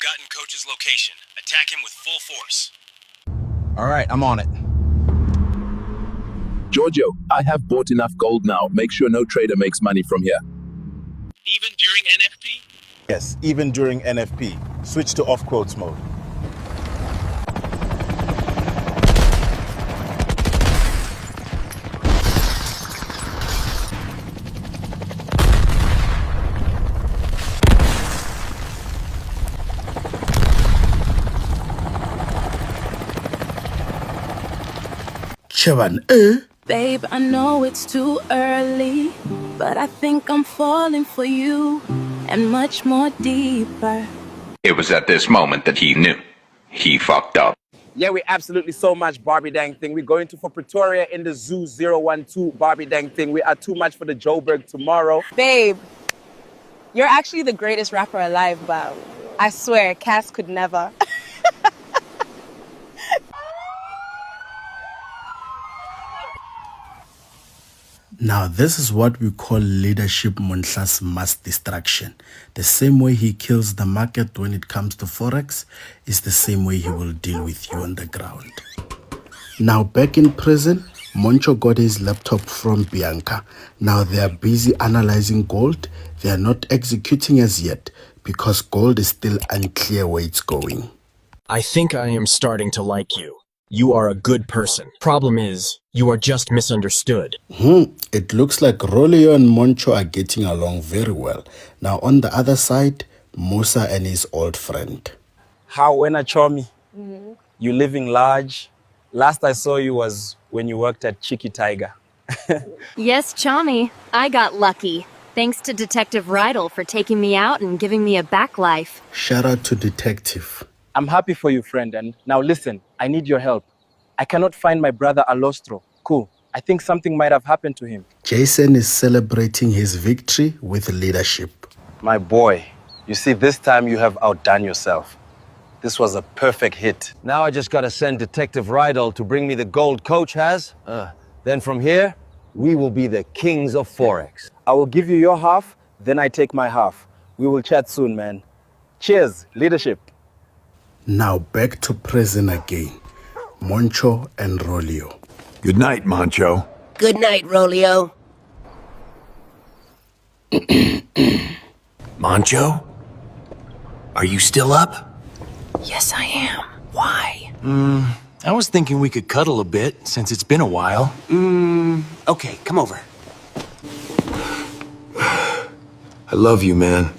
gotten Coach's location. Attack him with full force. All right, I'm on it. Giorgio, I have bought enough gold now. Make sure no trader makes money from here. Even during NFP? Yes, even during NFP. Switch to off quotes mode. Babe, I know it's too early, but I think I'm falling for you, and much more deeper. It was at this moment that he knew. He fucked up. Yeah, we absolutely so much Barbie Dang thing. We're going to for Pretoria in the Zoo 012 Barbie Dang thing. We are too much for the Joburg tomorrow. Babe, you're actually the greatest rapper alive, but I swear, Cass could never. Now, this is what we call leadership Monhla's mass destruction. The same way he kills the market when it comes to Forex is the same way he will deal with you on the ground. Now, back in prison, Moncho got his laptop from Bianca. Now they are busy analyzing gold. They are not executing as yet because gold is still unclear where it's going. I think I am starting to like you. You are a good person. Problem is, you are just misunderstood. It looks like Rolio and Moncho are getting along very well. Now on the other side, Musa and his old friend. How, when I Chomi? You living large? Last I saw you was when you worked at Chicky Tiger. Yes, Chami. I got lucky. Thanks to Detective Rydell for taking me out and giving me a back life. Shout out to Detective. I'm happy for you, friend. And now listen, I need your help. I cannot find my brother Alostro. Cool. I think something might have happened to him. Jason is celebrating his victory with leadership. My boy, you see, this time you have outdone yourself. This was a perfect hit. Now I just gotta send Detective Rydell to bring me the gold Coach has. Then from here, we will be the kings of Forex. I will give you your half, then I take my half. We will chat soon, man. Cheers, leadership. Now back to prison again. Moncho and Rolio. Good night, Moncho. Good night, Rolio. Moncho? Are you still up? Yes, I am. Why? I was thinking we could cuddle a bit, since it's been a while. Okay, come over. I love you, man.